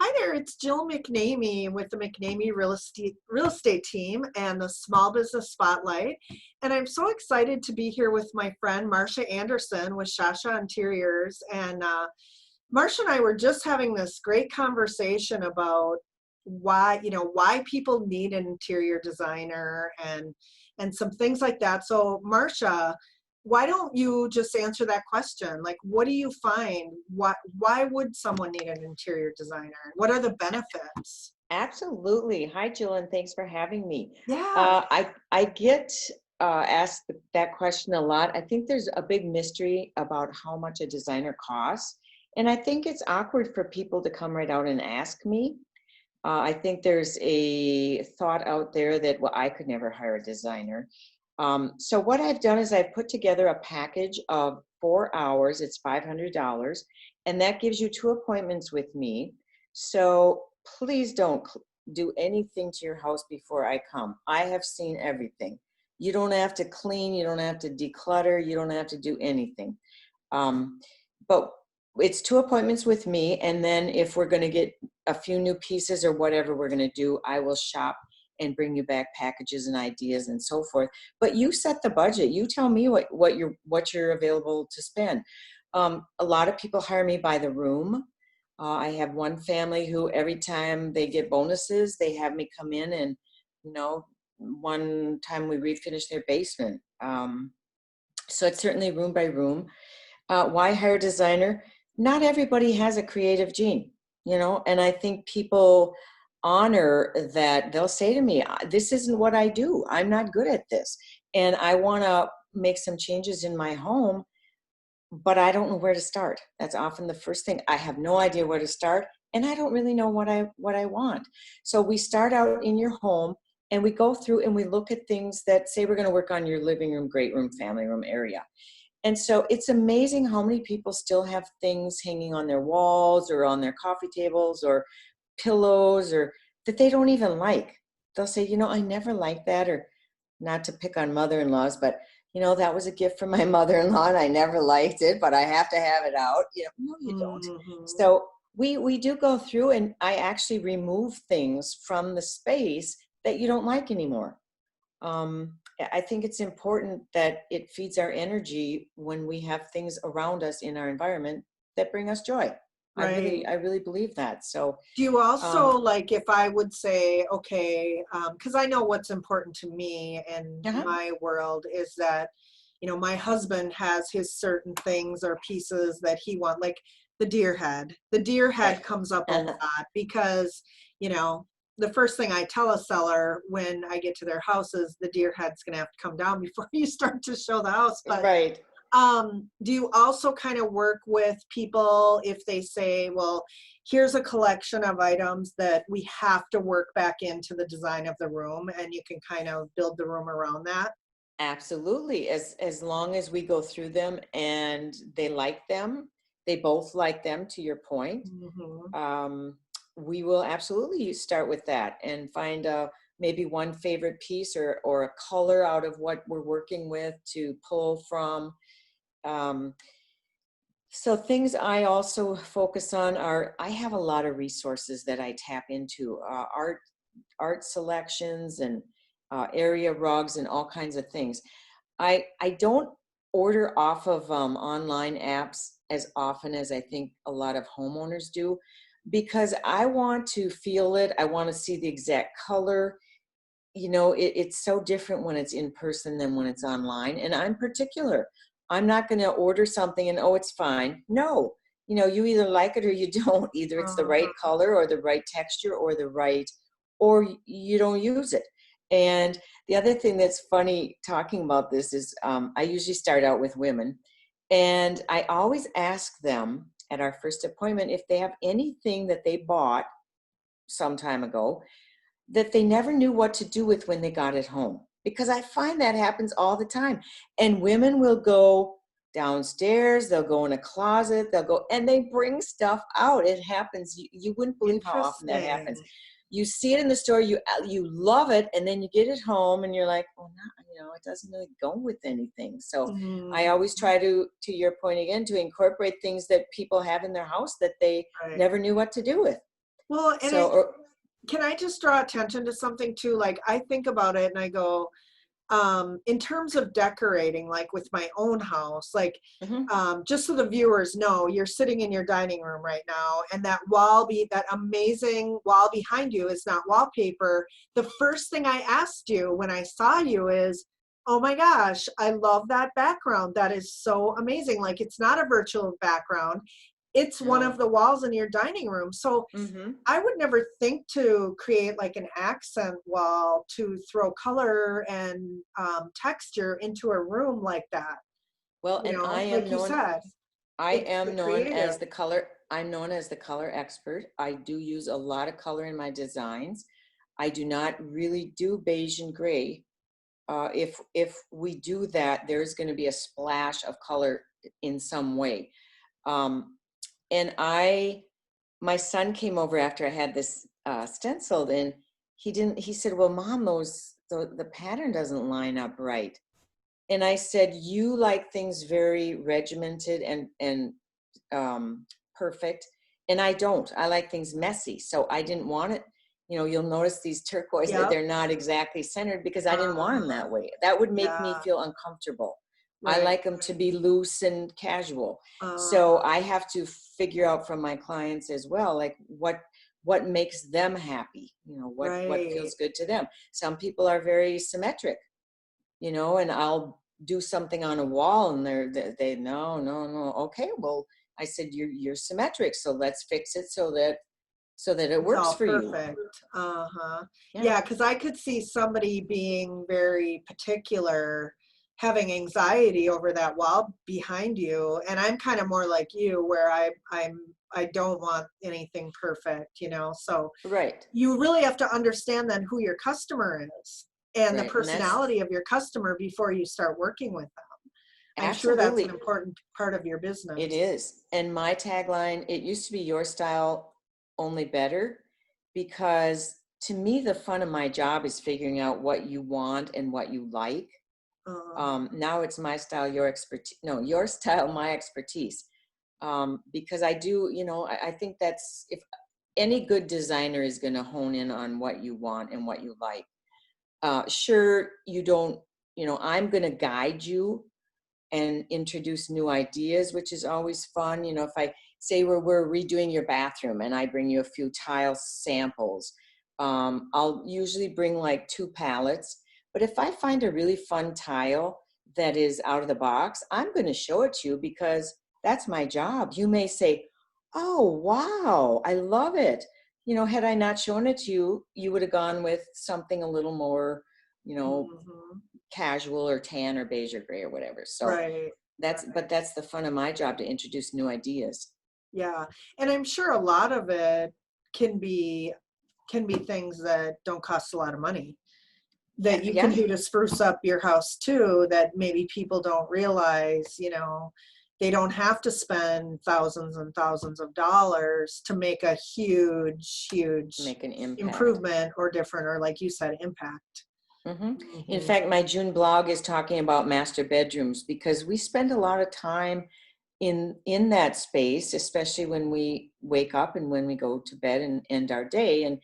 Hi there, it's Jill McNamee with the McNamee Real Estate Team and the Small Business Spotlight. And I'm so excited to be here with my friend Marsha Anderson with Shasha Interiors. And Marsha and I were just having this great conversation about why people need an interior designer and some things like that. So Marsha, why don't you just answer that question? Like, what do you find? Why would someone need an interior designer? What are the benefits? Absolutely. Hi, Jill, and thanks for having me. Yeah, I get asked that question a lot. I think there's a big mystery about how much a designer costs, and I think it's awkward for people to come right out and ask me. I think there's a thought out there that, well, I could never hire a designer. So what I've done is I've put together a package of 4 hours. It's $500, and that gives you 2 appointments with me. So please don't do anything to your house before I come. I have seen everything. You don't have to clean. You don't have to declutter. You don't have to do anything. But it's 2 appointments with me, and then if we're going to get a few new pieces or whatever we're going to do, I will shop and bring you back packages and ideas and so forth. But you set the budget. You tell me what you're available to spend. A lot of people hire me by the room. I have one family who every time they get bonuses, they have me come in and, one time we refinished their basement. So it's certainly room by room. Why hire a designer? Not everybody has a creative gene, and I think people honor that. They'll say to me, this isn't what I do. I'm not good at this. And I want to make some changes in my home, but I don't know where to start. That's often the first thing. I have no idea where to start, and I don't really know what I want. So we start out in your home, and we go through and we look at things that say we're going to work on your living room, great room, family room area. And so it's amazing how many people still have things hanging on their walls or on their coffee tables or pillows or that they don't even like. They'll say, I never liked that, or not to pick on mother-in-laws, but that was a gift from my mother-in-law and I never liked it, but I have to have it out. No, you don't. hmm So we do go through, and I actually remove things from the space that you don't like anymore. I think it's important that it feeds our energy when we have things around us in our environment that bring us joy. right. I really believe that. So, Do you also um, like if I would say, okay, because I know what's important to me and uh-huh. my world is that, my husband has his certain things or pieces that he wants, like the deer head. The deer head Right. comes up a lot because, you know, the first thing I tell a seller when I get to their house is the deer head's going to have to come down before you start to show the house. But Right. do you also kind of work with people if they say, well, here's a collection of items that we have to work back into the design of the room, and you can kind of build the room around that? Absolutely. As long as we go through them and they like them, they both like them, to your point. Hmm. Um, we will absolutely start with that and find maybe one favorite piece or a color out of what we're working with to pull from. Um, so things I also focus on are, I have a lot of resources that I tap into, art selections and area rugs and all kinds of things. I don't order off of online apps as often as I think a lot of homeowners do, because I want to feel it. I want to see the exact color. It's so different when it's in person than when it's online. And I'm particular. I'm not going to order something and, oh, it's fine. No, you either like it or you don't. Either it's the right Uh-huh. color or the right texture or you don't use it. And the other thing that's funny talking about this is I usually start out with women, and I always ask them at our first appointment if they have anything that they bought some time ago that they never knew what to do with when they got it home. Because I find that happens all the time. And women will go downstairs, they'll go in a closet, they'll go, and they bring stuff out. It happens. You wouldn't believe how often that happens. Interesting. You see it in the store, you love it, and then you get it home and you're like, oh, no, it doesn't really go with anything. So I Mhm. always try to your point again, to incorporate things that people have in their house that they Right. never knew what to do with. Well, and So, can I just draw attention to something too? Like I think about it and I go, in terms of decorating, like with my own house, like mhm. just so the viewers know, you're sitting in your dining room right now, and that amazing wall behind you is not wallpaper. The first thing I asked you when I saw you is, "Oh my gosh, I love that background. That is so amazing." Like it's not a virtual background; it's one of No. the walls in your dining room. So Hmm. I would never think to create like an accent wall to throw color and texture into a room like that. Well, You and I know, am like you known, said, I it's the am known creative. as the color, I'm known as the color expert. I do use a lot of color in my designs. I do not really do beige and gray. If we do that, there's going to be a splash of color in some way. Um, and my son came over after I had this stenciled, and he said, well, Mom, the pattern doesn't line up right. And I said, you like things very regimented and perfect. And I don't. I like things messy. So I didn't want it. You'll notice these turquoise, Yep. they're not exactly centered because I didn't want them Uh, that way. That would make me yeah. feel uncomfortable. I Right. like them to be loose and casual. So Uh, I have to figure out from my clients as well, like what makes them happy, what right. feels good to them. Some people are very symmetric, and I'll do something on a wall and they no, no, no. Okay, well, I said you're symmetric, so let's fix it so that it It's works all for you. perfect. Uh-huh. Yeah. Yeah, because I could see somebody being very particular, having anxiety over that wall behind you. And I'm kind of more like you, where I don't want anything perfect, you know. So Right. you really have to understand then who your customer is and the Right. And that's personality of your customer before you start working with them. I'm sure that's an absolutely, important part of your it business. is. And my tagline, it used to be your style, only better, because to me the fun of my job is figuring out what you want and what you like. Now it's my style, your expertise. No, your style, my expertise. Because I do, I think that's, if any good designer is going to hone in on what you want and what you like. Sure, you don't, I'm going to guide you and introduce new ideas, which is always fun. If I say we're redoing your bathroom and I bring you a few tile samples, I'll usually bring like 2 palettes. But if I find a really fun tile that is out of the box, I'm going to show it to you because that's my job. You may say, oh, wow, I love it. Had I not shown it to you, you would have gone with something a little more, you know, Hmm. casual or tan or beige or gray or whatever. So Right. that's the fun of my job, to introduce new ideas. Yeah. And I'm sure a lot of it can be can be things that don't cost a lot of money that you can Yeah, do to spruce up your house too, that maybe people don't realize, you know, they don't have to spend thousands and thousands of dollars to make a huge make an impact. improvement or different, or like you said, impact. In Hmm. fact, my June blog is talking about master bedrooms because we spend a lot of time in that space, especially when we wake up and when we go to bed and end our day. And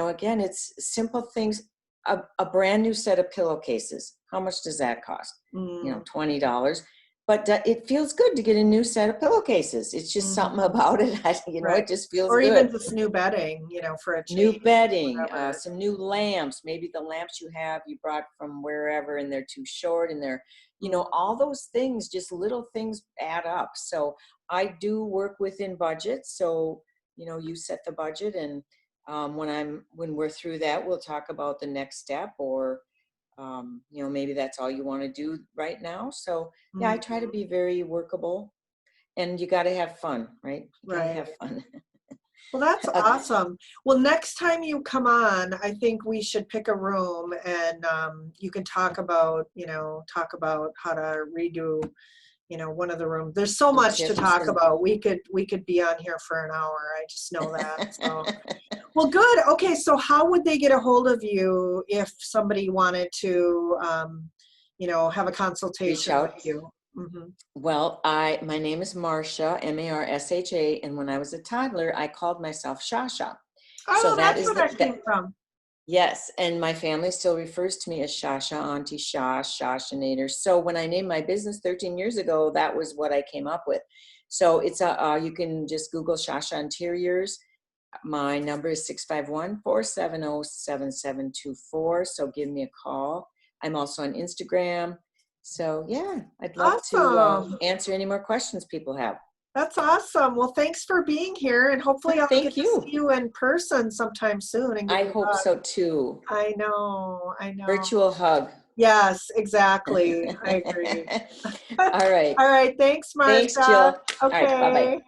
again, it's simple things. A brand new set of pillowcases, how much does that cost? Mm. $20. But it feels good to get a new set of pillowcases. It's just something Hmm. about it. Right. It just feels Or even good. just new bedding, you know, for a New change, bedding, whatever. some new lamps. Maybe the lamps you brought from wherever and they're too short and they're, all Mm. those things, just little things add up. So I do work within budget. So, you set the budget, and when we're through that, we'll talk about the next step, or, maybe that's all you want to do right now. So yeah, I try to Mhm. be very workable, and you got to have fun, right? You got to Right. have fun. Well, that's Uh, awesome. Well, next time you come on, I think we should pick a room and you can talk about, you know, talk about how to redo, you know, one of the rooms. There's so some much to tips talk and about. We could be on here for an hour. I just know that. So, well, good. Okay, so how would they get a hold of you if somebody wanted to, you know, have a reach consultation with out. you? Hmm. Well, my name is Marsha, Marsha, and when I was a toddler, I called myself Shasha. So Oh, that that's is where that came from. yes, and my family still refers to me as Shasha, Auntie Shash, Shashinator. So when I named my business 13 years ago, that was what I came up with. So it's you can just Google Shasha Interiors. My number is 651-470-7724. So give me a call. I'm also on Instagram. So yeah, I'd love to Awesome. answer any more questions people have. That's awesome. Well, thanks for being here, and hopefully I'll get Thank to see you. you in person sometime soon and give I you a hope hug. so too. I know, I know. Virtual hug. Yes, exactly. I agree. All right. All right, thanks, Thanks, Marsha. Jill. All right. Bye-bye. Okay.